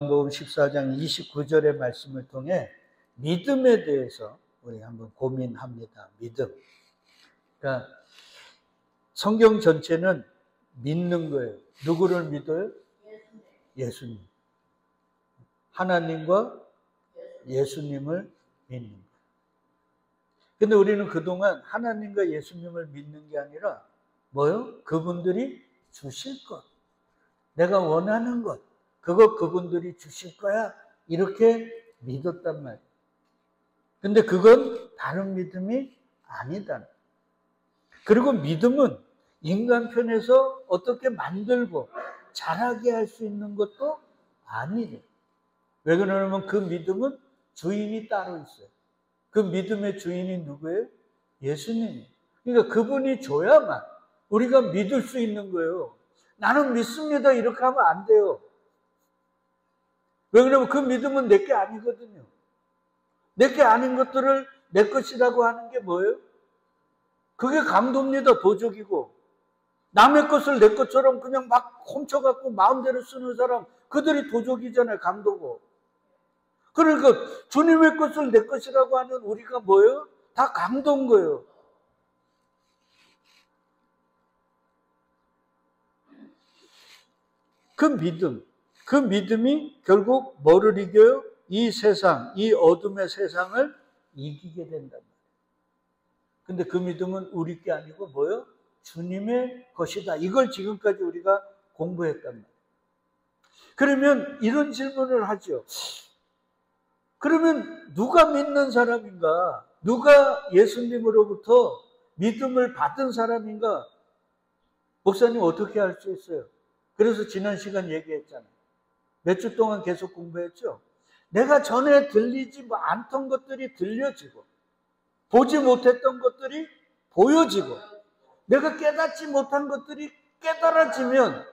요한복음 14장 29절의 말씀을 통해 믿음에 대해서 우리 한번 고민합니다. 믿음. 그러니까 성경 전체는 믿는 거예요. 누구를 믿어요? 예수님. 하나님과 예수님을 믿는 거예요. 근데 우리는 그동안 하나님과 예수님을 믿는 게 아니라 뭐요? 그분들이 주실 것. 내가 원하는 것. 그거 그분들이 주실 거야. 이렇게 믿었단 말이에요. 근데 그건 다른 믿음이 아니다. 그리고 믿음은 인간 편에서 어떻게 만들고 잘하게 할 수 있는 것도 아니에요. 왜 그러냐면 그 믿음은 주인이 따로 있어요. 그 믿음의 주인이 누구예요? 예수님이에요. 그러니까 그분이 줘야만 우리가 믿을 수 있는 거예요. 나는 믿습니다. 이렇게 하면 안 돼요. 왜 그러냐면 그 믿음은 내게 아니거든요. 내게 아닌 것들을 내 것이라고 하는 게 뭐예요? 그게 강도입니다. 도적이고. 남의 것을 내 것처럼 그냥 막 훔쳐갖고 마음대로 쓰는 사람, 그들이 도적이잖아요. 강도고. 그러니까 주님의 것을 내 것이라고 하는 우리가 뭐예요? 다 강도인 거예요. 그 믿음이 결국 뭐를 이겨요? 이 세상, 이 어둠의 세상을 이기게 된단 말이에요. 근데 그 믿음은 우리 게 아니고 뭐예요? 주님의 것이다. 이걸 지금까지 우리가 공부했단 말이에요. 그러면 이런 질문을 하죠. 그러면 누가 믿는 사람인가? 누가 예수님으로부터 믿음을 받은 사람인가? 목사님 어떻게 알 수 있어요? 그래서 지난 시간 얘기했잖아요. 몇 주 동안 계속 공부했죠. 내가 전에 들리지 않던 것들이 들려지고 보지 못했던 것들이 보여지고 내가 깨닫지 못한 것들이 깨달아지면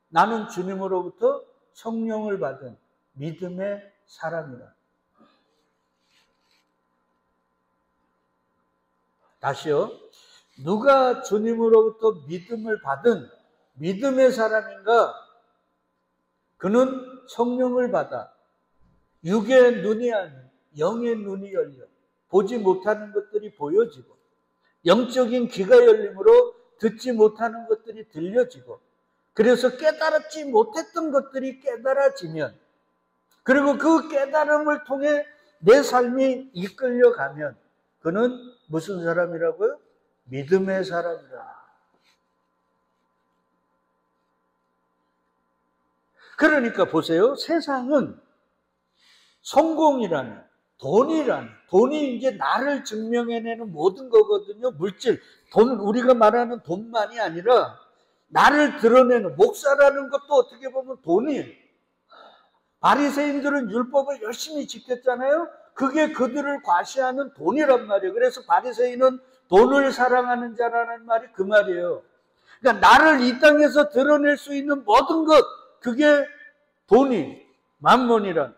나는 주님으로부터 성령을 받은 믿음의 사람이다. 다시요. 누가 주님으로부터 믿음을 받은 믿음의 사람인가? 그는 성령을 받아 육의 눈이 아닌 영의 눈이 열려 보지 못하는 것들이 보여지고 영적인 귀가 열림으로 듣지 못하는 것들이 들려지고 그래서 깨달았지 못했던 것들이 깨달아지면 그리고 그 깨달음을 통해 내 삶이 이끌려가면 그는 무슨 사람이라고요? 믿음의 사람이라. 그러니까 보세요. 세상은 성공이라는 돈이 이제 나를 증명해내는 모든 거거든요. 물질, 돈, 우리가 말하는 돈만이 아니라 나를 드러내는 목사라는 것도 어떻게 보면 돈이에요. 바리새인들은 율법을 열심히 지켰잖아요. 그게 그들을 과시하는 돈이란 말이에요. 그래서 바리새인은 돈을 사랑하는 자라는 말이 그 말이에요. 그러니까 나를 이 땅에서 드러낼 수 있는 모든 것, 그게 돈이, 만몬이란.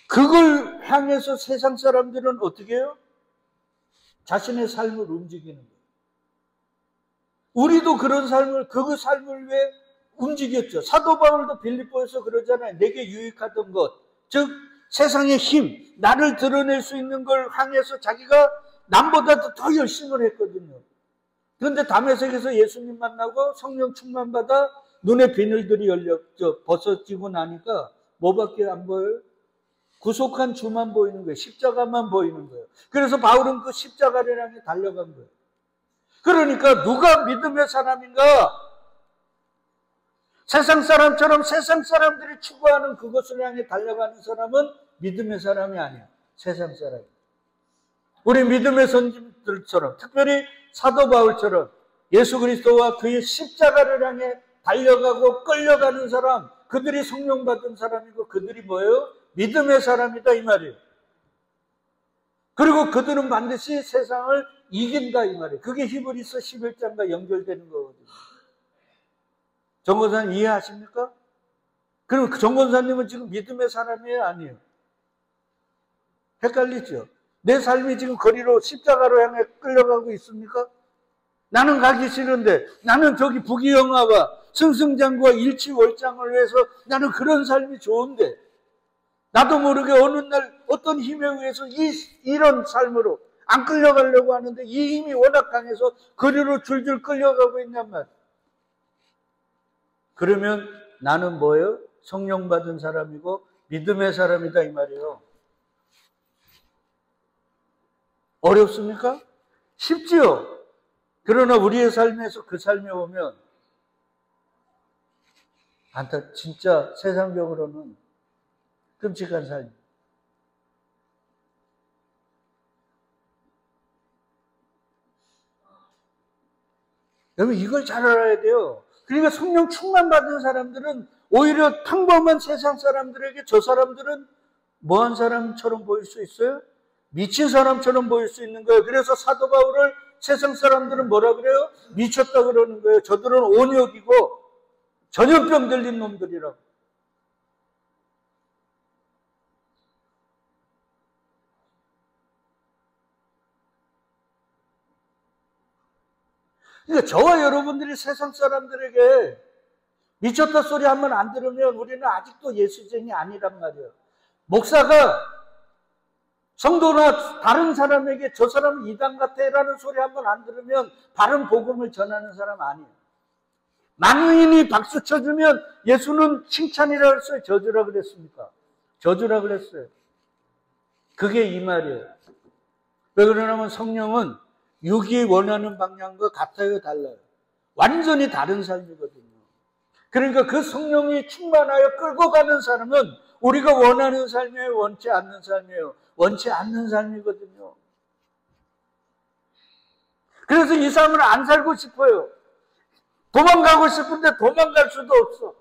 그걸 향해서 세상 사람들은 어떻게 해요? 자신의 삶을 움직이는 거예요. 우리도 그런 삶을, 그 삶을 왜 움직였죠? 사도 바울도 빌립보에서 그러잖아요. 내게 유익하던 것, 즉 세상의 힘, 나를 드러낼 수 있는 걸 향해서 자기가 남보다도 더 열심을 했거든요. 그런데 다메섹에서 예수님 만나고 성령 충만받아 눈의 비늘들이 벗어지고 나니까 뭐밖에 안 보여요? 구속한 주만 보이는 거예요. 십자가만 보이는 거예요. 그래서 바울은 그 십자가를 향해 달려간 거예요. 그러니까 누가 믿음의 사람인가? 세상 사람처럼 세상 사람들이 추구하는 그것을 향해 달려가는 사람은 믿음의 사람이 아니야. 세상 사람이야. 우리 믿음의 선진들처럼 특별히 사도 바울처럼 예수 그리스도와 그의 십자가를 향해 달려가고 끌려가는 사람, 그들이 성령 받은 사람이고 그들이 뭐예요? 믿음의 사람이다 이 말이에요. 그리고 그들은 반드시 세상을 이긴다 이 말이에요. 그게 히브리서 11장과 연결되는 거거든요. 정 권사님 이해하십니까? 그럼 정 권사님은 지금 믿음의 사람이에요? 아니에요? 헷갈리죠? 내 삶이 지금 거리로 십자가로 향해 끌려가고 있습니까? 나는 가기 싫은데, 나는 저기 부귀영화와 승승장구와 일취월장을 위해서 나는 그런 삶이 좋은데, 나도 모르게 어느 날 어떤 힘에 의해서 이런 삶으로 안 끌려가려고 하는데 이 힘이 워낙 강해서 그리로 줄줄 끌려가고 있단 말이에요. 그러면 나는 뭐예요? 성령 받은 사람이고 믿음의 사람이다 이 말이에요. 어렵습니까? 쉽지요. 그러나 우리의 삶에서 그 삶이 오면 진짜 세상적으로는 끔찍한 삶. 여러분 이걸 잘 알아야 돼요. 그러니까 성령 충만 받은 사람들은 오히려 평범한 세상 사람들에게 저 사람들은 뭐한 사람처럼 보일 수 있어요? 미친 사람처럼 보일 수 있는 거예요. 그래서 사도 바울을 세상 사람들은 뭐라 그래요? 미쳤다 그러는 거예요. 저들은 온역이고 전염병 들린 놈들이라고. 그러니까 저와 여러분들이 세상 사람들에게 미쳤다 소리 한번 안 들으면 우리는 아직도 예수쟁이 아니란 말이에요. 목사가 성도나 다른 사람에게 저 사람은 이단 같아라는 소리 한번 안 들으면 바른 복음을 전하는 사람 아니에요. 만인이 박수 쳐주면 예수는 칭찬이라 했어요? 저주라 그랬습니까? 저주라 그랬어요. 그게 이 말이에요. 왜 그러냐면 성령은 육이 원하는 방향과 같아요, 달라요? 완전히 다른 삶이거든요. 그러니까 그 성령이 충만하여 끌고 가는 사람은 우리가 원하는 삶이에요, 원치 않는 삶이에요? 원치 않는 삶이거든요. 그래서 이 삶을 안 살고 싶어요. 도망가고 싶은데 도망갈 수도 없어.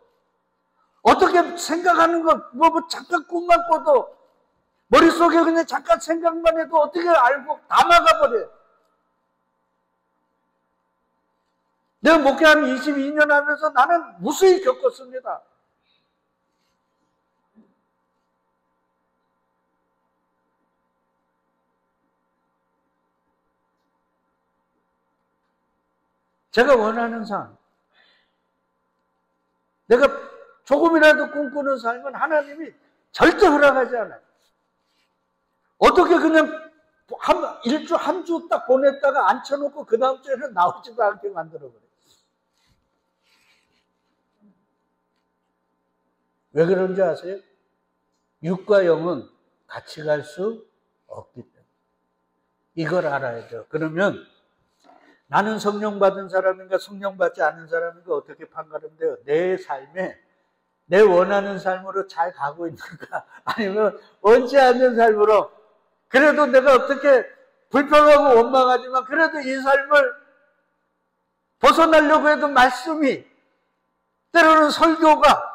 어떻게 생각하는 거, 잠깐 꿈만 꿔도 머릿속에 그냥 잠깐 생각만 해도 어떻게 알고 다 막아버려요. 내가 목회 한 22년 하면서 나는 무수히 겪었습니다. 제가 원하는 삶, 내가 조금이라도 꿈꾸는 삶은 하나님이 절대 허락하지 않아요. 어떻게 그냥 한 주 딱 보냈다가 앉혀놓고 그 다음 주에는 나오지도 않게 만들어버려요. 왜 그런지 아세요? 육과 영은 같이 갈 수 없기 때문에. 이걸 알아야 돼요. 그러면 나는 성령 받은 사람인가 성령 받지 않은 사람인가 어떻게 판가름 돼요? 내 삶에 내 원하는 삶으로 잘 가고 있는가 아니면 원치 않는 삶으로 그래도 내가 어떻게 불평하고 원망하지만 그래도 이 삶을 벗어나려고 해도 말씀이 때로는 설교가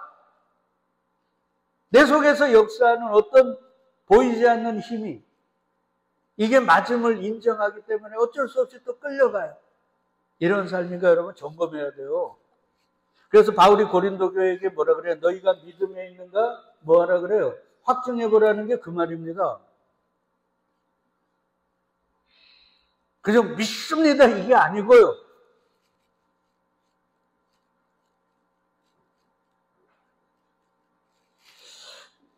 내 속에서 역사하는 어떤 보이지 않는 힘이 이게 맞음을 인정하기 때문에 어쩔 수 없이 또 끌려가요. 이런 삶인가 여러분 점검해야 돼요. 그래서 바울이 고린도 교회에게 뭐라 그래요? 너희가 믿음에 있는가? 뭐 하라 그래요? 확증해보라는 게 그 말입니다. 그냥 믿습니다 이게 아니고요.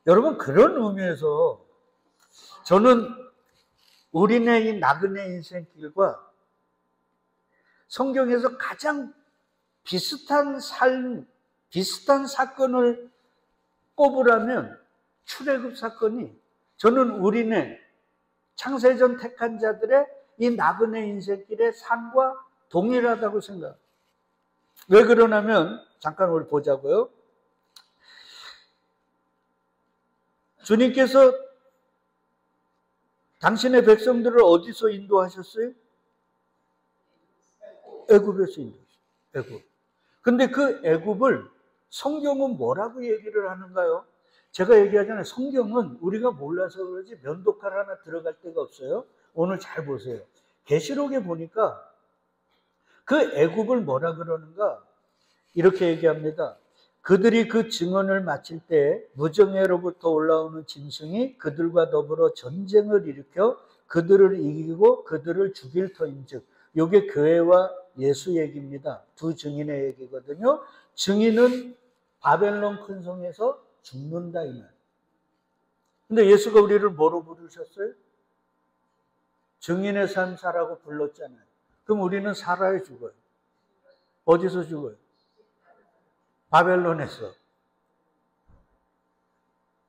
여러분 그런 의미에서 저는 우리네 이 나그네 인생길과 성경에서 가장 비슷한 삶, 비슷한 사건을 꼽으라면 출애굽 사건이 저는 우리네 창세전 택한 자들의 이 나그네 인생길의 삶과 동일하다고 생각합니다. 왜 그러냐면 잠깐 우리 보자고요. 주님께서 당신의 백성들을 어디서 인도하셨어요? 애굽에서 인도하셨어요. 애굽. 근데 그 애굽을 성경은 뭐라고 얘기를 하는가요? 제가 얘기하잖아요. 성경은 우리가 몰라서 그러지 면도칼 하나 들어갈 데가 없어요. 오늘 잘 보세요. 계시록에 보니까 그 애굽을 뭐라 그러는가? 이렇게 얘기합니다. 그들이 그 증언을 마칠 때 무정예로부터 올라오는 짐승이 그들과 더불어 전쟁을 일으켜 그들을 이기고 그들을 죽일 터인즉 요게 교회와 예수 얘기입니다. 두 증인의 얘기거든요. 증인은 바벨론 큰 성에서 죽는다 이 말. 근데 예수가 우리를 뭐로 부르셨어요? 증인의 삶 사라고 불렀잖아요. 그럼 우리는 살아야 죽어요. 어디서 죽어요? 바벨론에서.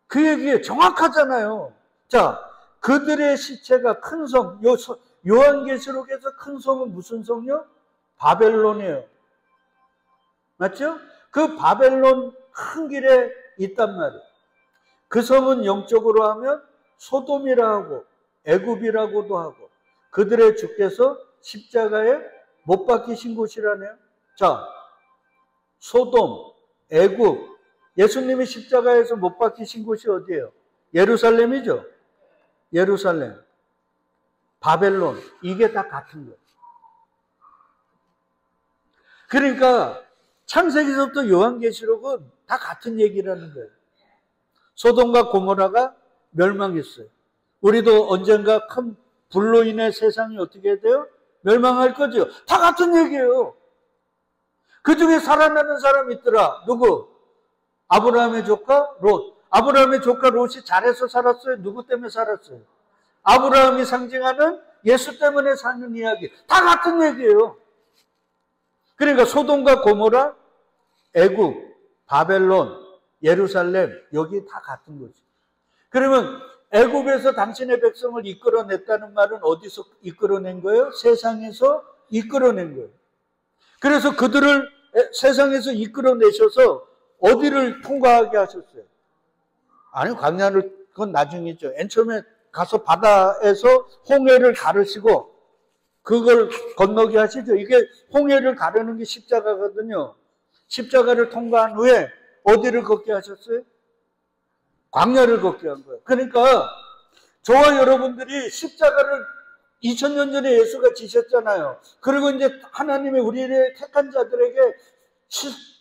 그 얘기에 정확하잖아요. 자, 그들의 시체가 큰 성, 요한계시록에서 큰 성은 무슨 성이요? 바벨론이에요. 맞죠? 그 바벨론 큰 길에 있단 말이에요. 그 성은 영적으로 하면 소돔이라 하고 애굽이라고도 하고 그들의 주께서 십자가에 못 박히신 곳이라네요. 자, 소돔, 애굽, 예수님이 십자가에서 못 박히신 곳이 어디예요? 예루살렘이죠. 예루살렘, 바벨론, 이게 다 같은 거예요. 그러니까 창세기서부터 요한계시록은 다 같은 얘기라는 거예요. 소돔과 고모라가 멸망했어요. 우리도 언젠가 큰 불로 인해 세상이 어떻게 돼요? 멸망할 거죠. 다 같은 얘기예요. 그 중에 살아나는 사람이 있더라. 누구? 아브라함의 조카 롯. 아브라함의 조카 롯이 잘해서 살았어요? 누구 때문에 살았어요? 아브라함이 상징하는 예수 때문에 사는 이야기. 다 같은 얘기예요. 그러니까 소돔과 고모라, 애굽, 바벨론, 예루살렘 여기 다 같은 거죠. 그러면 애굽에서 당신의 백성을 이끌어냈다는 말은 어디서 이끌어낸 거예요? 세상에서 이끌어낸 거예요. 그래서 그들을 세상에서 이끌어내셔서 어디를 통과하게 하셨어요? 아니, 광야를, 그건 나중이죠. 맨 처음에 가서 바다에서 홍해를 가르시고 그걸 건너게 하시죠. 이게 홍해를 가르는 게 십자가거든요. 십자가를 통과한 후에 어디를 걷게 하셨어요? 광야를 걷게 한 거예요. 그러니까 저와 여러분들이 십자가를 2000년 전에 예수가 지셨잖아요. 그리고 이제 하나님이 우리의 택한 자들에게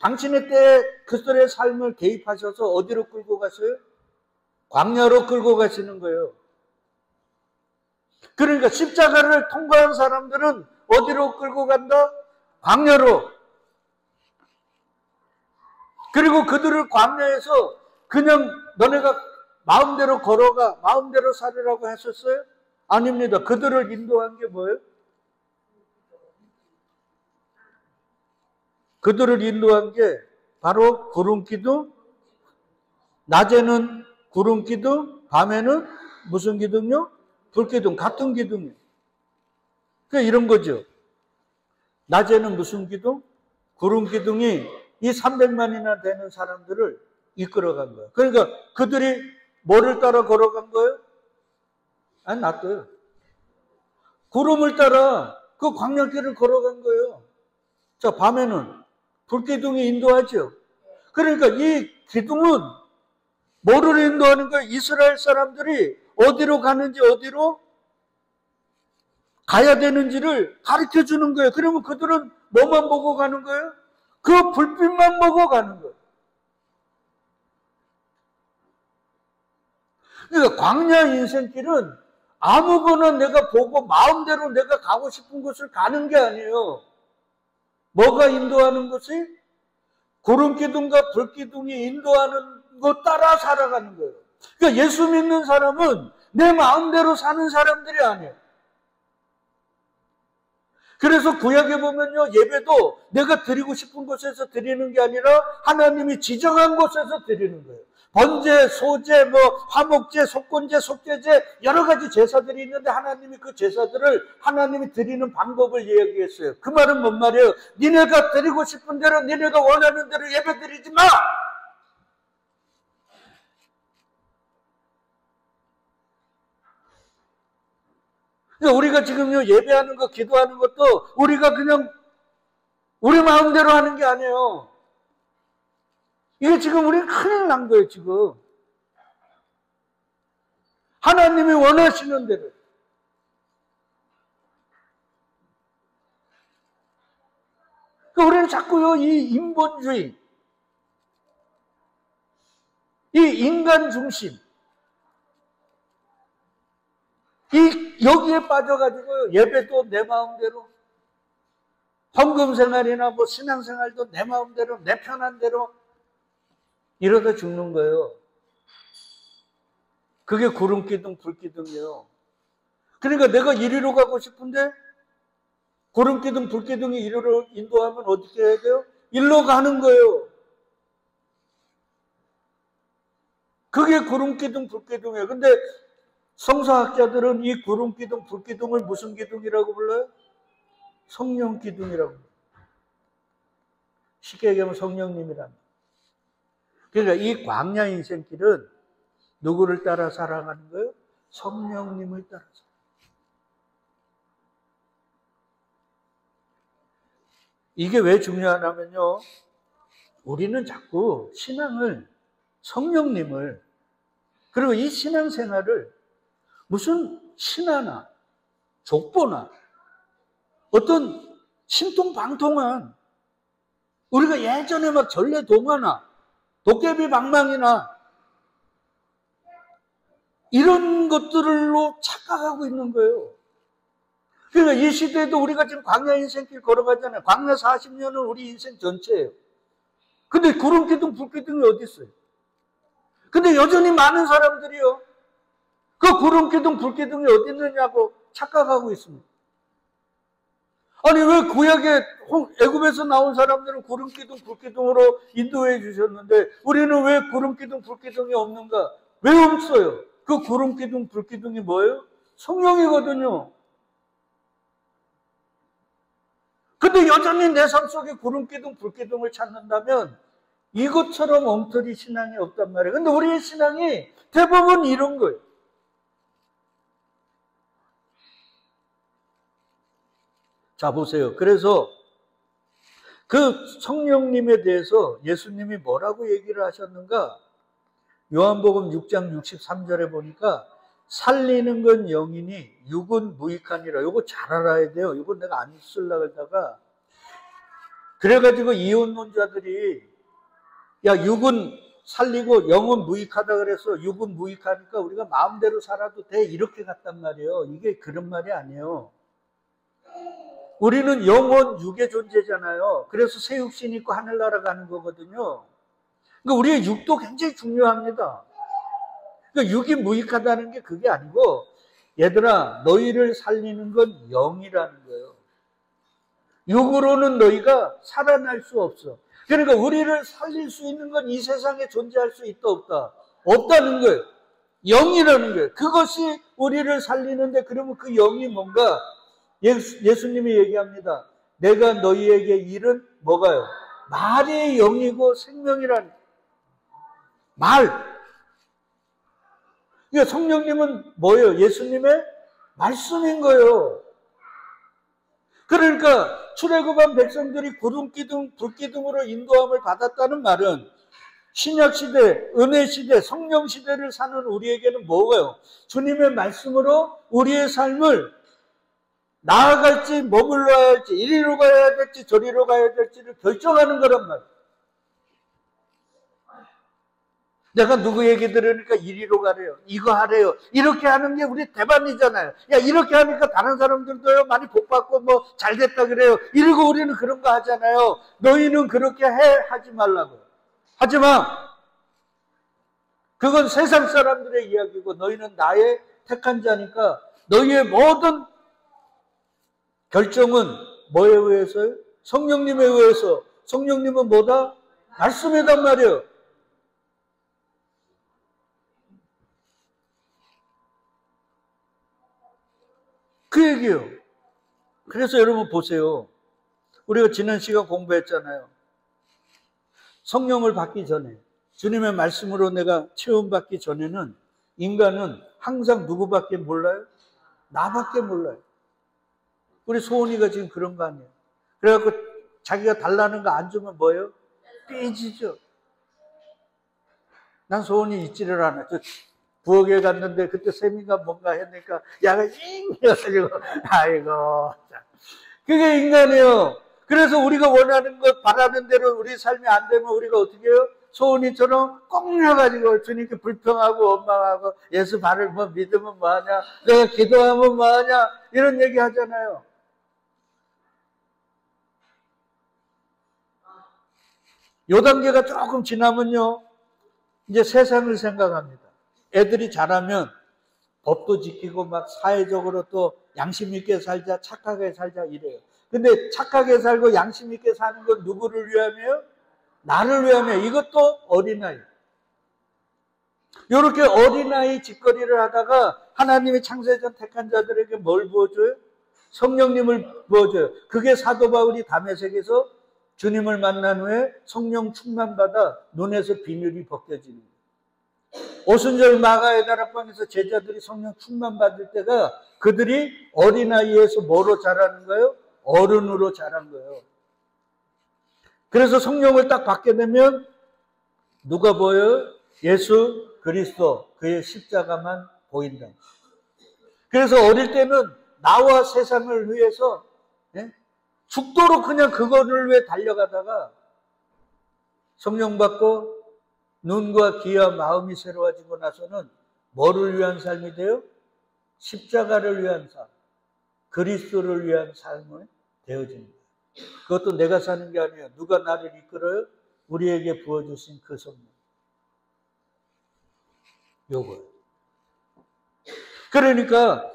당신의 때에 그들의 삶을 개입하셔서 어디로 끌고 가세요? 광야로 끌고 가시는 거예요. 그러니까 십자가를 통과한 사람들은 어디로 끌고 간다? 광야로. 그리고 그들을 광야에서 그냥 너네가 마음대로 걸어가, 마음대로 살으라고 하셨어요? 아닙니다. 그들을 인도한 게 뭐예요? 그들을 인도한 게 바로 구름기둥, 낮에는 구름기둥, 밤에는 무슨 기둥요? 불기둥, 같은 기둥이에요. 그러니까 이런 거죠. 낮에는 무슨 기둥? 구름기둥이 이 300만이나 되는 사람들을 이끌어간 거예요. 그러니까 그들이 뭐를 따라 걸어간 거예요? 아니, 놔둬요. 구름을 따라 그 광야길을 걸어간 거예요. 자, 밤에는 불기둥이 인도하죠. 그러니까 이 기둥은 뭐를 인도하는 거예요? 이스라엘 사람들이 어디로 가는지 어디로 가야 되는지를 가르쳐 주는 거예요. 그러면 그들은 뭐만 보고 가는 거예요? 그 불빛만 보고 가는 거예요. 그러니까 광야 인생길은 아무거나 내가 보고 마음대로 내가 가고 싶은 곳을 가는 게 아니에요. 뭐가 인도하는 것이? 구름기둥과 불기둥이 인도하는 것 따라 살아가는 거예요. 그러니까 예수 믿는 사람은 내 마음대로 사는 사람들이 아니에요. 그래서 구약에 보면요, 예배도 내가 드리고 싶은 곳에서 드리는 게 아니라 하나님이 지정한 곳에서 드리는 거예요. 번제, 소제, 화목제, 속건제, 속죄제 여러 가지 제사들이 있는데 하나님이 그 제사들을 하나님이 드리는 방법을 이야기했어요. 그 말은 뭔 말이에요? 니네가 드리고 싶은 대로 니네가 원하는 대로 예배 드리지 마! 우리가 지금요 예배하는 거, 기도하는 것도 우리가 그냥 우리 마음대로 하는 게 아니에요. 이게 지금 우리 큰일 난 거예요, 지금. 하나님이 원하시는 대로. 그러니까 우리는 자꾸요, 이 인본주의, 이 인간 중심, 여기에 빠져가지고 예배도 내 마음대로. 헌금 생활이나 뭐 신앙 생활도 내 마음대로, 내 편한 대로 이러다 죽는 거예요. 그게 구름기둥, 불기둥이에요. 그러니까 내가 이리로 가고 싶은데 구름기둥, 불기둥이 이리로 인도하면 어떻게 해야 돼요? 일로 가는 거예요. 그게 구름기둥, 불기둥이에요. 근데 성서학자들은 이 구름기둥, 불기둥을 무슨 기둥이라고 불러요? 성령기둥이라고. 쉽게 얘기하면 성령님이랍니다. 그러니까 이 광야 인생길은 누구를 따라 살아가는 거예요? 성령님을 따라서. 이게 왜 중요하냐면요. 우리는 자꾸 신앙을, 성령님을, 그리고 이 신앙생활을 무슨 신화나 족보나 어떤 신통방통한, 우리가 예전에 막 전래동화나 도깨비 방망이나 이런 것들로 착각하고 있는 거예요. 그러니까 이 시대에도 우리가 지금 광야 인생길 걸어가잖아요. 광야 40년은 우리 인생 전체예요. 근데 구름기둥, 불기둥이 어디 있어요? 근데 여전히 많은 사람들이요, 그 구름기둥, 불기둥이 어디 있느냐고 착각하고 있습니다. 아니, 왜 구약에 애굽에서 나온 사람들은 구름기둥, 불기둥으로 인도해 주셨는데 우리는 왜 구름기둥, 불기둥이 없는가? 왜 없어요? 그 구름기둥, 불기둥이 뭐예요? 성령이거든요. 근데 여전히 내 삶 속에 구름기둥, 불기둥을 찾는다면 이것처럼 엉터리 신앙이 없단 말이에요. 근데 우리의 신앙이 대부분 이런 거예요. 자, 보세요. 그래서 그 성령님에 대해서 예수님이 뭐라고 얘기를 하셨는가? 요한복음 6장 63절에 보니까 살리는 건 영이니 육은 무익하니라. 요거 잘 알아야 돼요. 이거 내가 안 쓰려고 하다가, 그래가지고 이혼론자들이 야, 육은 살리고 영은 무익하다 그래서 육은 무익하니까 우리가 마음대로 살아도 돼, 이렇게 갔단 말이에요. 이게 그런 말이 아니에요. 우리는 영혼 육의 존재잖아요. 그래서 새 육신 있고 하늘나라 가는 거거든요. 그러니까 우리의 육도 굉장히 중요합니다. 그러니까 육이 무익하다는 게 그게 아니고, 얘들아, 너희를 살리는 건 영이라는 거예요. 육으로는 너희가 살아날 수 없어. 그러니까 우리를 살릴 수 있는 건 이 세상에 존재할 수 있다 없다? 없다는 거예요. 영이라는 거예요. 그것이 우리를 살리는데, 그러면 그 영이 뭔가? 예수님이 얘기합니다. 내가 너희에게 이른 뭐가요? 말의 영이고 생명이란 말. 그러니까 성령님은 뭐예요? 예수님의 말씀인 거예요. 그러니까 출애굽한 백성들이 구름기둥, 불기둥으로 인도함을 받았다는 말은 신약시대, 은혜시대, 성령시대를 사는 우리에게는 뭐가요? 주님의 말씀으로 우리의 삶을 나아갈지 머물러야 할지, 이리로 가야 될지 저리로 가야 될지를 결정하는 거란 말이에요. 내가 누구 얘기 들으니까 이리로 가래요, 이거 하래요, 이렇게 하는 게 우리 대반이잖아요. 야, 이렇게 하니까 다른 사람들도요 많이 복받고 뭐 잘됐다 그래요. 이러고 우리는 그런 거 하잖아요. 너희는 그렇게 하지 말라고. 하지마. 그건 세상 사람들의 이야기고 너희는 나의 택한 자니까 너희의 모든 결정은 뭐에 의해서요? 성령님에 의해서. 성령님은 뭐다? 말씀이단 말이에요. 그 얘기예요. 그래서 여러분 보세요. 우리가 지난 시간 공부했잖아요. 성령을 받기 전에, 주님의 말씀으로 내가 체험받기 전에는 인간은 항상 누구밖에 몰라요? 나밖에 몰라요. 우리 소은이가 지금 그런 거 아니에요. 그래갖고 자기가 달라는 거 안 주면 뭐예요? 삐지죠. 난 소은이 있지를 않아. 저 부엌에 갔는데 그때 세미가 뭔가 했으니까 야가 잉여가지고 아이고. 그게 인간이에요. 그래서 우리가 원하는 것, 바라는 대로 우리 삶이 안 되면 우리가 어떻게 해요? 소은이처럼 꽁려가지고 주님께 불평하고 원망하고 예수 발을 뭐 믿으면 뭐하냐, 내가 기도하면 뭐하냐, 이런 얘기 하잖아요. 요 단계가 조금 지나면요, 이제 세상을 생각합니다. 애들이 자라면 법도 지키고 막 사회적으로 또 양심 있게 살자, 착하게 살자 이래요. 근데 착하게 살고 양심 있게 사는 건 누구를 위함이에요? 나를 위함이에요. 이것도 어린아이. 이렇게 어린아이 짓거리를 하다가 하나님이 창세전 택한 자들에게 뭘 부어줘요? 성령님을 부어줘요. 그게 사도 바울이 다메섹에서 주님을 만난 후에 성령 충만받아 눈에서 비늘이 벗겨지는 거예요. 오순절 마가의 다락방에서 제자들이 성령 충만받을 때가 그들이 어린아이에서 뭐로 자라는 거예요? 어른으로 자란 거예요. 그래서 성령을 딱 받게 되면 누가 보여요? 예수 그리스도, 그의 십자가만 보인다. 그래서 어릴 때는 나와 세상을 위해서 죽도록 그냥 그거를 위해 달려가다가 성령 받고 눈과 귀와 마음이 새로워지고 나서는 뭐를 위한 삶이 돼요? 십자가를 위한 삶, 그리스도를 위한 삶이 되어집니다. 그것도 내가 사는 게 아니에요. 누가 나를 이끌어요? 우리에게 부어주신 그 성령. 요거예요. 그러니까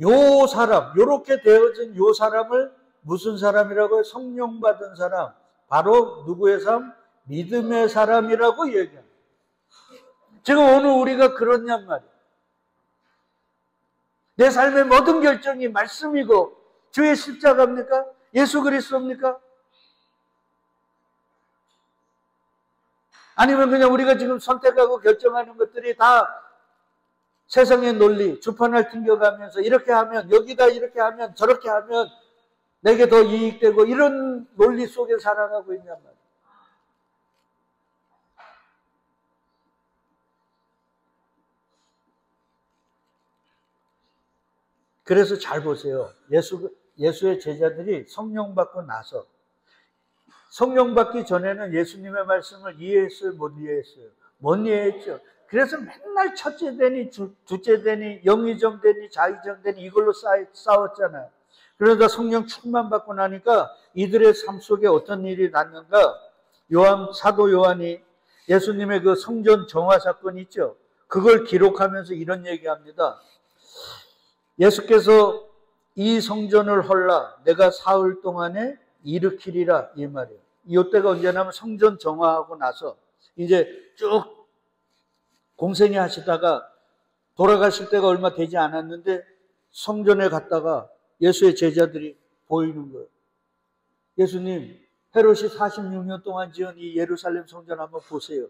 요 사람, 요렇게 되어진 요 사람을 무슨 사람이라고요? 성령 받은 사람. 바로 누구의 삶? 믿음의 사람이라고 얘기합니다. 지금 오늘 우리가 그렇냔 말이에요. 내 삶의 모든 결정이 말씀이고 주의 십자가입니까? 예수 그리스도입니까? 아니면 그냥 우리가 지금 선택하고 결정하는 것들이 다 세상의 논리, 주판을 튕겨가면서 이렇게 하면, 여기다 이렇게 하면, 저렇게 하면 내게 더 이익되고 이런 논리 속에 살아가고 있냔 말이에요. 그래서 잘 보세요. 예수의 제자들이 성령 받고 나서, 성령 받기 전에는 예수님의 말씀을 이해했어요? 못 이해했어요? 못 이해했죠. 그래서 맨날 첫째 되니 둘째 되니 영의정 되니 자의정 되니 이걸로 싸웠잖아요. 그러다 성령 충만 받고 나니까 이들의 삶 속에 어떤 일이 났는가? 사도 요한이 예수님의 그 성전 정화 사건 있죠. 그걸 기록하면서 이런 얘기합니다. 예수께서 이 성전을 헐라 내가 사흘 동안에 일으키리라 이 말이에요. 이때가 언제냐면 성전 정화하고 나서 이제 쭉 공생애 하시다가 돌아가실 때가 얼마 되지 않았는데 성전에 갔다가 예수의 제자들이 보이는 거예요. 예수님, 헤롯이 46년 동안 지은 이 예루살렘 성전 한번 보세요.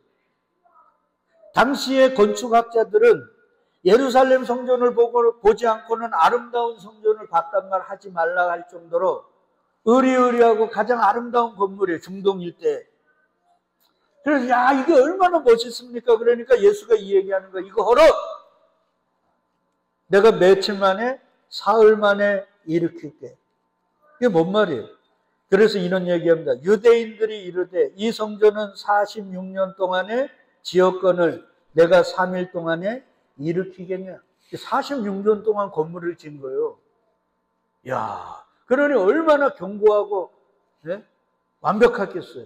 당시의 건축학자들은 예루살렘 성전을 보지 않고는 아름다운 성전을 봤단 말 하지 말라 할 정도로 으리으리하고 가장 아름다운 건물이에요. 중동 일대. 그래서 야 이게 얼마나 멋있습니까? 그러니까 예수가 이 얘기하는 거야. 이거 헐어! 내가 며칠 만에 사흘 만에 일으킬게. 이게 뭔 말이에요? 그래서 이런 얘기합니다. 유대인들이 이르되 이 성전은 46년 동안의 지역권을 내가 3일 동안에 일으키겠냐. 46년 동안 건물을 지은 거예요. 야, 그러니 얼마나 견고하고 완벽하겠어요.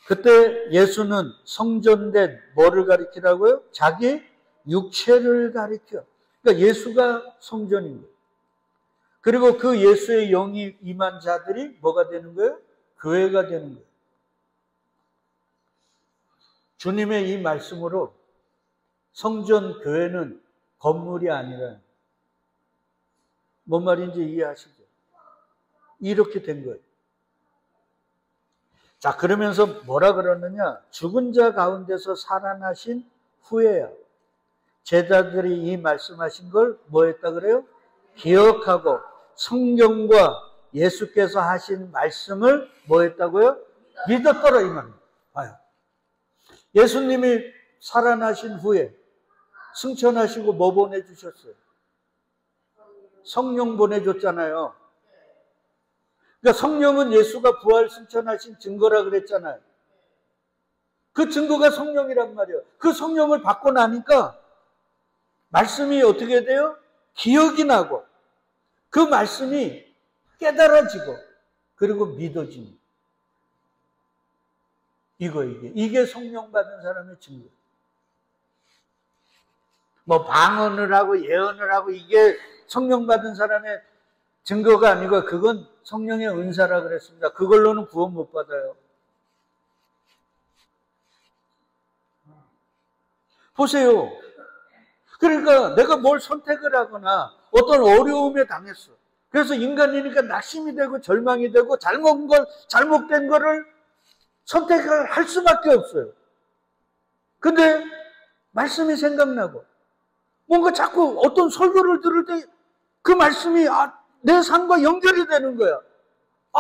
그때 예수는 성전된 뭐를 가리키라고요? 자기 육체를 가리켜. 그러니까 예수가 성전인 거예요. 그리고 그 예수의 영이 임한 자들이 뭐가 되는 거예요? 교회가 되는 거예요. 주님의 이 말씀으로 성전 교회는 건물이 아니라 뭔 말인지 이해하시죠? 이렇게 된 거예요. 자, 그러면서 뭐라 그러느냐? 죽은 자 가운데서 살아나신 후에야 제자들이 이 말씀하신 걸 뭐 했다 그래요? 기억하고 성경과 예수께서 하신 말씀을 뭐 했다고요? 믿었더라 이 말이에요. 봐요. 예수님이 살아나신 후에 승천하시고 뭐 보내주셨어요? 성령 보내줬잖아요. 그러니까 성령은 예수가 부활 승천하신 증거라 그랬잖아요. 그 증거가 성령이란 말이에요. 그 성령을 받고 나니까 말씀이 어떻게 돼요? 기억이 나고 그 말씀이 깨달아지고 그리고 믿어집니다. 이게 성령 받은 사람의 증거. 뭐 방언을 하고 예언을 하고 이게 성령 받은 사람의 증거가 아니고 그건 성령의 은사라 그랬습니다. 그걸로는 구원 못 받아요. 보세요. 그러니까 내가 뭘 선택을 하거나 어떤 어려움에 당했어. 그래서 인간이니까 낙심이 되고 절망이 되고 잘못된 거를 선택을 할 수밖에 없어요. 근데 말씀이 생각나고 뭔가 자꾸 어떤 설교를 들을 때 그 말씀이 내 삶과 연결이 되는 거야.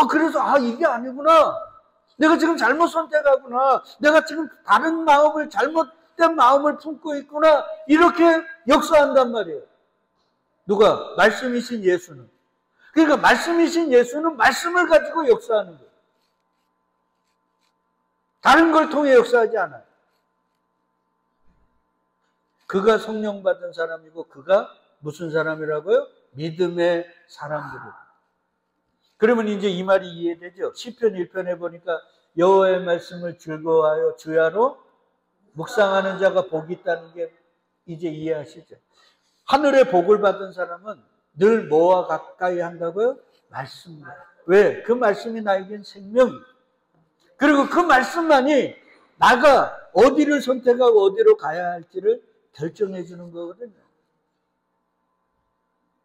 그래서 이게 아니구나. 내가 지금 잘못 선택하구나. 내가 지금 다른 마음을 잘못된 마음을 품고 있구나. 이렇게 역사한단 말이에요. 누가? 말씀이신 예수는. 그러니까 말씀이신 예수는 말씀을 가지고 역사하는 거예요. 다른 걸 통해 역사하지 않아요. 그가 성령 받은 사람이고 그가 무슨 사람이라고요? 믿음의 사람들이에요. 그러면 이제 이 말이 이해되죠? 시편 1편에 보니까 여호와의 말씀을 즐거워하여 주야로 묵상하는 자가 복이 있다는 게 이제 이해하시죠? 하늘의 복을 받은 사람은 늘 뭐와 가까이 한다고요? 말씀과. 왜? 그 말씀이 나에겐 생명이에요. 그리고 그 말씀만이 나가 어디를 선택하고 어디로 가야 할지를 결정해 주는 거거든요.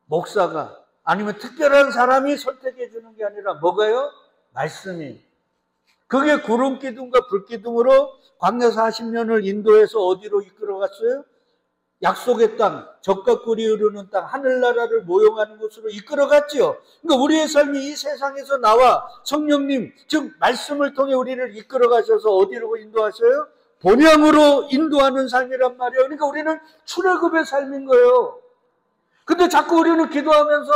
목사가 아니면 특별한 사람이 선택해 주는 게 아니라 뭐가요? 말씀이. 그게 구름 기둥과 불 기둥으로 광야 40년을 인도해서 어디로 이끌어갔어요? 약속의 땅, 젖과 꿀이 흐르는 땅, 하늘나라를 모형하는 곳으로 이끌어갔지요. 그러니까 우리의 삶이 이 세상에서 나와 성령님, 즉 말씀을 통해 우리를 이끌어가셔서 어디로 인도하셔요? 본향으로 인도하는 삶이란 말이에요. 그러니까 우리는 출애굽의 삶인 거예요. 근데 자꾸 우리는 기도하면서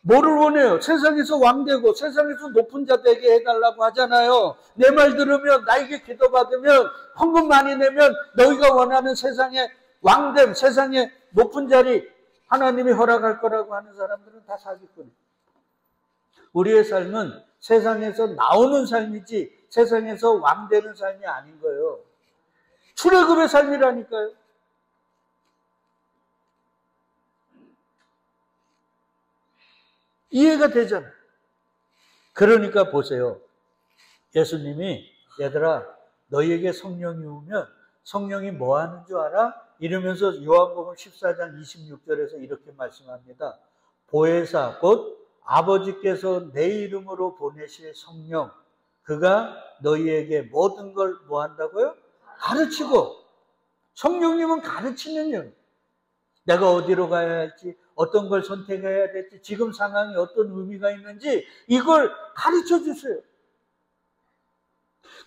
뭐를 원해요? 세상에서 왕되고 세상에서 높은 자 되게 해달라고 하잖아요. 내 말 들으면 나에게 기도받으면 헌금 많이 내면 너희가 원하는 세상에 왕됨, 세상에 높은 자리 하나님이 허락할 거라고 하는 사람들은 다 사기꾼이에요. 우리의 삶은 세상에서 나오는 삶이지 세상에서 왕되는 삶이 아닌 거예요. 출애굽의 삶이라니까요. 이해가 되잖아요. 그러니까 보세요. 예수님이 얘들아 너희에게 성령이 오면 성령이 뭐 하는 줄 알아? 이러면서 요한복음 14장 26절에서 이렇게 말씀합니다. 보혜사 곧 아버지께서 내 이름으로 보내실 성령 그가 너희에게 모든 걸 뭐 한다고요? 가르치고. 성령님은 가르치는 영. 내가 어디로 가야 할지 어떤 걸 선택해야 될지 지금 상황이 어떤 의미가 있는지 이걸 가르쳐 주세요.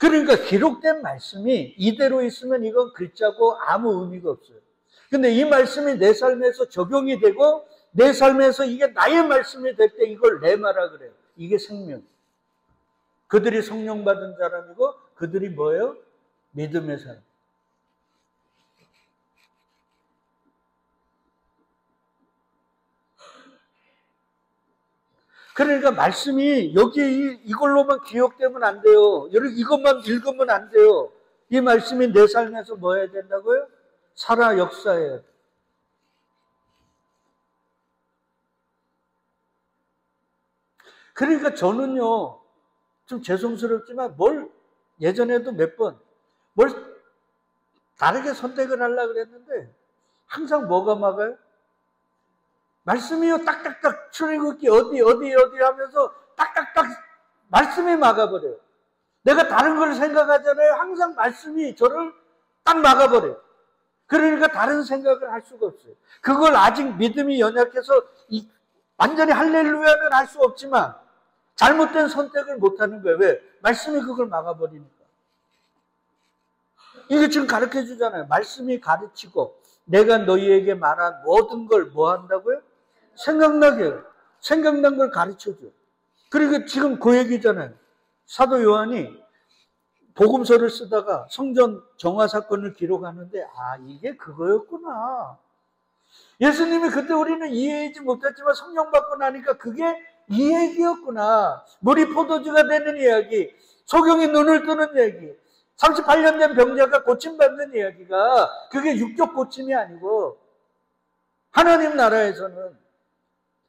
그러니까 기록된 말씀이 이대로 있으면 이건 글자고 아무 의미가 없어요. 근데 이 말씀이 내 삶에서 적용이 되고 내 삶에서 이게 나의 말씀이 될 때 이걸 레마라 그래요. 이게 생명. 그들이 성령 받은 사람이고 그들이 뭐예요? 믿음의 사람. 그러니까 말씀이 여기 이걸로만 기억되면 안 돼요. 이것만 읽으면 안 돼요. 이 말씀이 내 삶에서 뭐 해야 된다고요? 살아 역사해야 돼. 그러니까 저는요, 좀 죄송스럽지만 예전에도 몇 번 다르게 선택을 하려고 그랬는데 항상 뭐가 막아요? 말씀이요 딱딱딱 출애굽기 어디 하면서 딱딱딱 말씀이 막아버려요. 내가 다른 걸 생각하잖아요. 항상 말씀이 저를 딱 막아버려요. 그러니까 다른 생각을 할 수가 없어요. 그걸 아직 믿음이 연약해서 완전히 할렐루야는 할 수 없지만 잘못된 선택을 못하는 거예요. 왜? 말씀이 그걸 막아버리니까. 이게 지금 가르쳐 주잖아요. 말씀이 가르치고 내가 너희에게 말한 모든 걸 뭐 한다고요? 생각난 걸 가르쳐줘. 그리고 지금 그 얘기잖아요. 사도 요한이 복음서를 쓰다가 성전 정화 사건을 기록하는데 이게 그거였구나. 예수님이 그때 우리는 이해하지 못했지만 성령 받고 나니까 그게 이 얘기였구나. 물이 포도주가 되는 이야기, 소경이 눈을 뜨는 얘기, 38년 된 병자가 고침받는 이야기가 그게 육적 고침이 아니고 하나님 나라에서는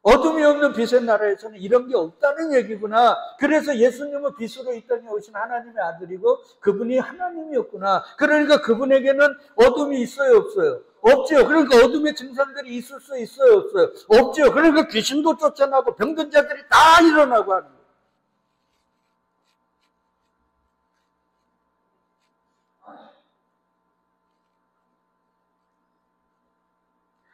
어둠이 없는 빛의 나라에서는 이런 게 없다는 얘기구나. 그래서 예수님은 빛으로 이 땅에 오신 하나님의 아들이고 그분이 하나님이었구나. 그러니까 그분에게는 어둠이 있어요, 없어요? 없죠. 그러니까 어둠의 증상들이 있을 수 있어요, 없어요? 없죠. 그러니까 귀신도 쫓아나고 병든 자들이 다 일어나고 하는 거예요.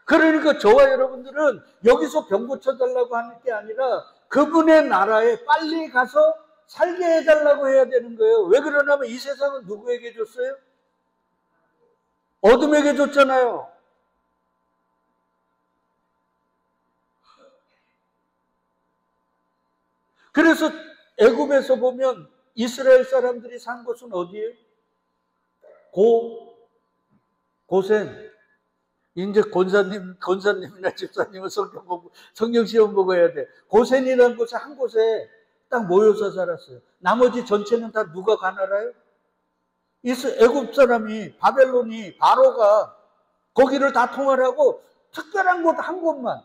그러니까 저와 여러분들은 여기서 병 고쳐달라고 하는 게 아니라 그분의 나라에 빨리 가서 살게 해달라고 해야 되는 거예요. 왜 그러냐면 이 세상은 누구에게 줬어요? 어둠에게 줬잖아요. 그래서 애굽에서 보면 이스라엘 사람들이 산 곳은 어디예요? 고센. 이제 권사님이나 집사님은 성경 시험 보고 해야 돼. 고센이라는 곳에 한 곳에 딱 모여서 살았어요. 나머지 전체는 다 누가 가나라요? 애굽 사람이, 바벨론이, 바로가 거기를 다 통할하고 특별한 곳 한 곳만.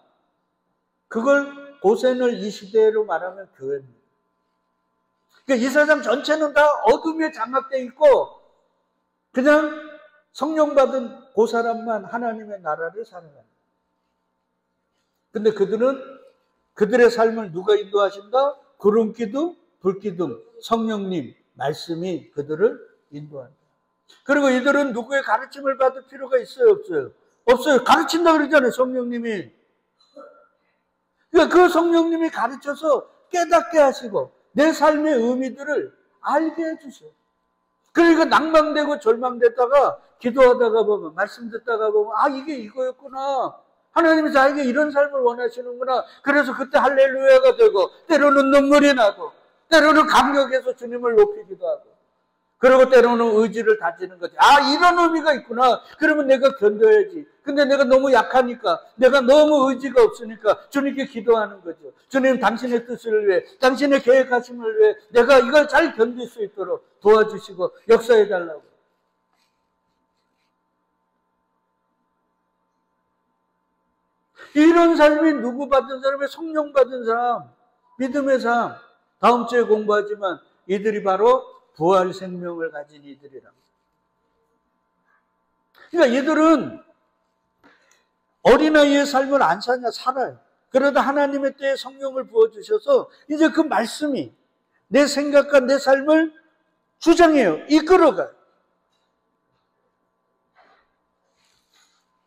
그걸 고센을 이 시대로 말하면 교회입니다. 그러니까 이 세상 전체는 다 어둠에 장악되어 있고 그냥 성령 받은 그 사람만 하나님의 나라를 살아가는 거예요. 근데 그들의 삶을 누가 인도하신다? 구름기둥, 불기둥, 성령님 말씀이 그들을 인도한다. 그리고 이들은 누구의 가르침을 받을 필요가 있어요, 없어요? 없어요. 가르친다 그러잖아요, 성령님이. 그러니까 그 성령님이 가르쳐서 깨닫게 하시고 내 삶의 의미들을 알게 해주세요. 그러니까 낭망되고 절망됐다가 기도하다가 보면, 말씀 듣다가 보면, 아, 이게 이거였구나. 하나님이 나에게 이런 삶을 원하시는구나. 그래서 그때 할렐루야가 되고, 때로는 눈물이 나고, 때로는 감격해서 주님을 높이기도 하고, 그리고 때로는 의지를 다지는 거지. 아, 이런 의미가 있구나. 그러면 내가 견뎌야지. 근데 내가 너무 약하니까, 내가 너무 의지가 없으니까 주님께 기도하는 거죠. 주님, 당신의 뜻을 위해, 당신의 계획하심을 위해 내가 이걸 잘 견딜 수 있도록 도와주시고 역사해달라고. 이런 삶이 누구 받은 사람의 성령 받은 사람, 믿음의 삶. 다음 주에 공부하지만 이들이 바로 부활 생명을 가진 이들이랍니다. 그러니까 이들은 어린아이의 삶을 안 사냐, 살아요. 그러다 하나님의 때에 성령을 부어주셔서 이제 그 말씀이 내 생각과 내 삶을 주장해요. 이끌어가요.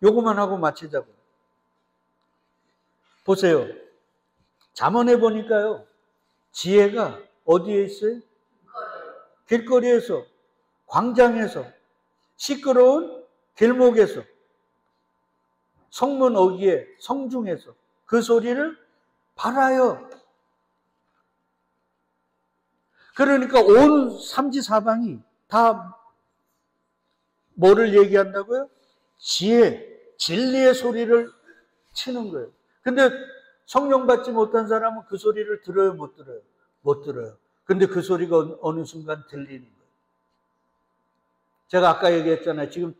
요거만 하고 마치자고. 보세요. 잠언에 보니까요. 지혜가 어디에 있어요? 길거리에서, 광장에서, 시끄러운 길목에서, 성문 어귀에, 성중에서 그 소리를 발하여. 그러니까 온 삼지사방이 다 뭐를 얘기한다고요? 지혜, 진리의 소리를 치는 거예요. 근데 성령 받지 못한 사람은 그 소리를 들어요, 못 들어요? 못 들어요. 근데 그 소리가 어느 순간 들리는 거예요. 제가 아까 얘기했잖아요. 지금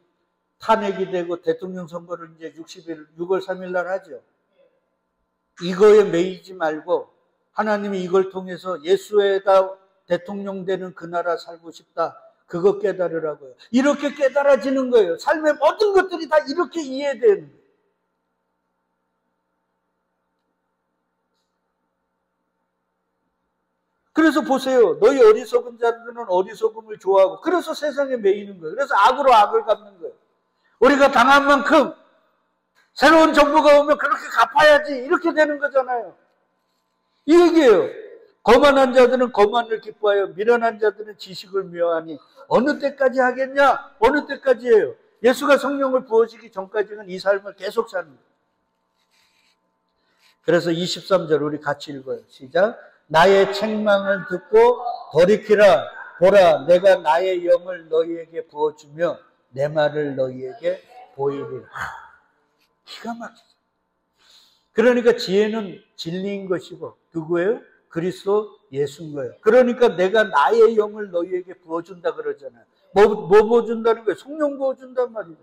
탄핵이 되고 대통령 선거를 이제 6월 3일 날 하죠. 이거에 매이지 말고 하나님이 이걸 통해서 예수에다 대통령 되는 그 나라 살고 싶다. 그거 깨달으라고요. 이렇게 깨달아지는 거예요. 삶의 모든 것들이 다 이렇게 이해되는 거예요. 그래서 보세요. 너희 어리석은 자들은 어리석음을 좋아하고 그래서 세상에 매이는 거예요. 그래서 악으로 악을 갚는 거예요. 우리가 당한 만큼 새로운 정부가 오면 그렇게 갚아야지 이렇게 되는 거잖아요. 이 얘기예요. 거만한 자들은 거만을 기뻐하여 미련한 자들은 지식을 미워하니 어느 때까지 하겠냐? 어느 때까지예요. 예수가 성령을 부어주기 전까지는 이 삶을 계속 사는 거예요. 그래서 23절 우리 같이 읽어요. 시작. 나의 책망을 듣고 돌이키라. 보라, 내가 나의 영을 너희에게 부어주며 내 말을 너희에게 보이리라. 기가 막히죠. 그러니까 지혜는 진리인 것이고 누구예요? 그리스도 예수인 거예요. 그러니까 내가 나의 영을 너희에게 부어준다 그러잖아요. 뭐 부어준다는 거예요? 성령 부어준단 말이죠.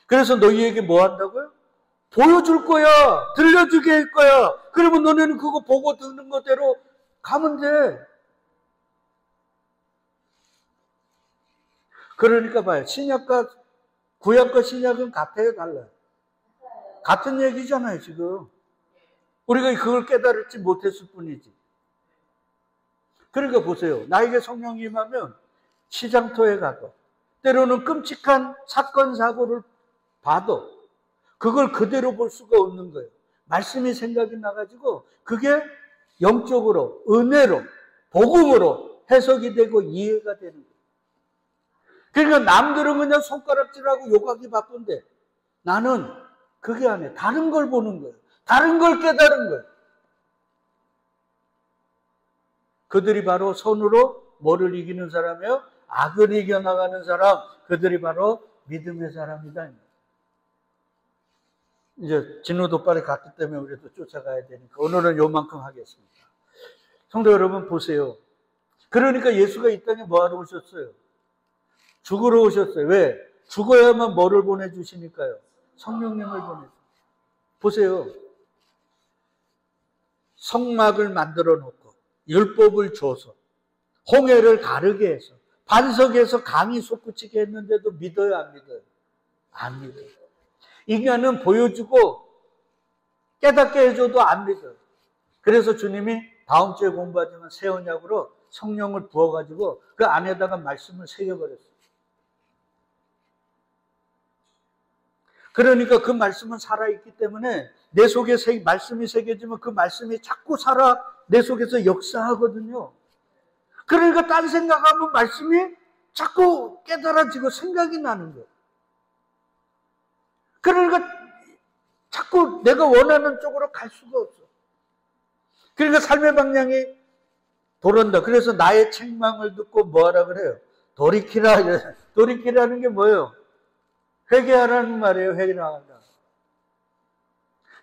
그래서 너희에게 뭐 한다고요? 보여줄 거야. 들려주게 할 거야. 그러면 너네는 그거 보고 듣는 거대로 가면 돼. 그러니까 봐요. 신약과 구약과 신약은 같아요, 달라요? 같은 얘기잖아요, 지금. 우리가 그걸 깨달을지 못했을 뿐이지. 그러니까 보세요. 나에게 성령이 임하면 시장터에 가도, 때로는 끔찍한 사건, 사고를 봐도 그걸 그대로 볼 수가 없는 거예요. 말씀이 생각이 나가지고 그게 영적으로, 은혜로, 복음으로 해석이 되고 이해가 되는 거예요. 그러니까 남들은 그냥 손가락질하고 욕하기 바쁜데 나는 그게 아니에요. 다른 걸 보는 거예요. 다른 걸 깨달은 거예요. 그들이 바로 손으로 뭐를 이기는 사람이에요? 악을 이겨나가는 사람. 그들이 바로 믿음의 사람이다. 이제 진호도 빨리 갔기 때문에 우리도 쫓아가야 되니까 오늘은 요만큼 하겠습니다. 성도 여러분 보세요. 그러니까 예수가 이 땅에 뭐하러 오셨어요? 죽으러 오셨어요. 왜? 죽어야만 뭐를 보내주시니까요? 성령님을 보내주세요. 보세요. 성막을 만들어 놓고 율법을 줘서 홍해를 가르게 해서 반석에서 강이 솟구치게 했는데도 믿어요? 안 믿어요? 안 믿어요. 인간은 보여주고 깨닫게 해줘도 안 믿어요. 그래서 주님이 다음 주에 공부하지만 새 언약으로 성령을 부어가지고 그 안에다가 말씀을 새겨버렸어요. 그러니까 그 말씀은 살아있기 때문에 내 속에 말씀이 새겨지면 그 말씀이 자꾸 살아 내 속에서 역사하거든요. 그러니까 딴 생각하면 말씀이 자꾸 깨달아지고 생각이 나는 거예요. 그러니까 자꾸 내가 원하는 쪽으로 갈 수가 없어. 그러니까 삶의 방향이 돌아온다. 그래서 나의 책망을 듣고 뭐하라 그래요? 돌이키라. 돌이키라는 게 뭐예요? 회개하라는 말이에요. 회개하라.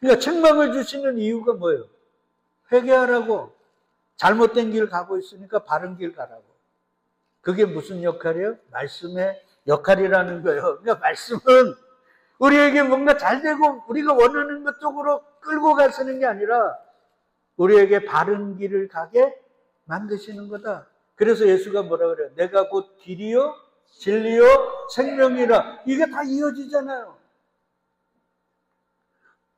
그러니까 책망을 주시는 이유가 뭐예요? 회개하라고. 잘못된 길 가고 있으니까 바른 길 가라고. 그게 무슨 역할이에요? 말씀의 역할이라는 거예요. 그러니까 말씀은 우리에게 뭔가 잘 되고 우리가 원하는 것 쪽으로 끌고 가시는 게 아니라 우리에게 바른 길을 가게 만드시는 거다. 그래서 예수가 뭐라 그래요? 내가 곧 길이요, 진리요, 생명이라. 이게 다 이어지잖아요.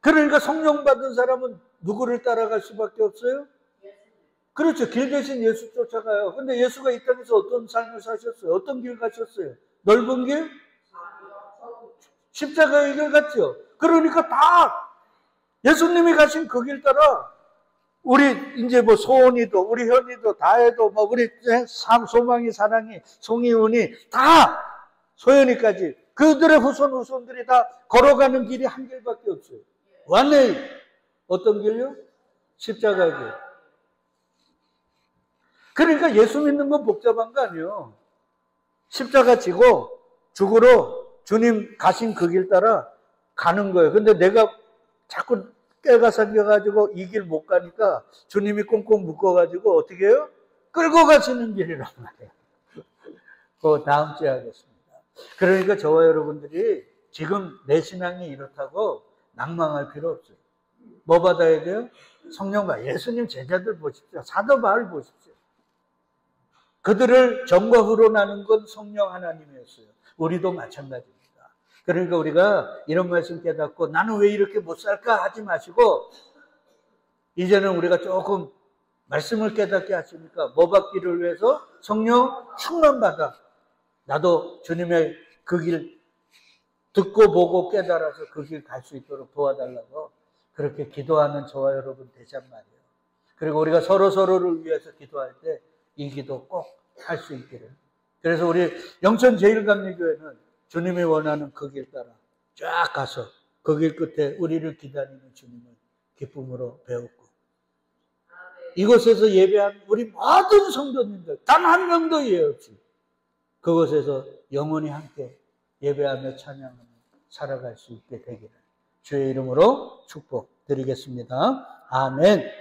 그러니까 성령 받은 사람은 누구를 따라갈 수밖에 없어요? 그렇죠. 길 대신 예수 쫓아가요. 근데 예수가 이 땅에서 어떤 삶을 사셨어요? 어떤 길 가셨어요? 넓은 길? 십자가의 길 갔죠. 그러니까 다 예수님이 가신 그 길 따라 우리 이제 뭐 소원이도 우리 현이도 다혜도 뭐 우리 소망이 사랑이 송이운이 다 소연이까지 그들의 후손들이 다 걸어가는 길이 한 길밖에 없어요. 완전히 어떤 길요? 십자가 길. 그러니까 예수 믿는 건 복잡한 거 아니에요. 십자가 지고 죽으러 주님 가신 그 길 따라 가는 거예요. 근데 내가 자꾸 깨가 생겨가지고 이 길 못 가니까 주님이 꽁꽁 묶어가지고 어떻게 해요? 끌고 가시는 길이란 말이에요. 그 다음 주에 하겠습니다. 그러니까 저와 여러분들이 지금 내 신앙이 이렇다고 낭망할 필요 없어요. 뭐 받아야 돼요? 성령 받아요. 예수님 제자들 보십시오. 사도 바울 보십시오. 그들을 전과 후로 나눈 건 성령 하나님이었어요. 우리도 마찬가지입니다. 그러니까 우리가 이런 말씀 깨닫고 나는 왜 이렇게 못 살까 하지 마시고 이제는 우리가 조금 말씀을 깨닫게 하시니까 뭐 받기를 위해서 성령 충만 받아. 나도 주님의 그 길 듣고 보고 깨달아서 그 길 갈 수 있도록 도와달라고 그렇게 기도하는 저와 여러분 되잔 말이에요. 그리고 우리가 서로를 위해서 기도할 때 이 기도 꼭 할 수 있기를. 그래서 우리 영천제일감리교회는 주님이 원하는 그 길 따라 쫙 가서 그 길 끝에 우리를 기다리는 주님을 기쁨으로 배웠고 이곳에서 예배한 우리 모든 성도님들 단 한 명도 예외 없이 그곳에서 영원히 함께 예배하며 찬양하며 살아갈 수 있게 되기를 주의 이름으로 축복드리겠습니다. 아멘.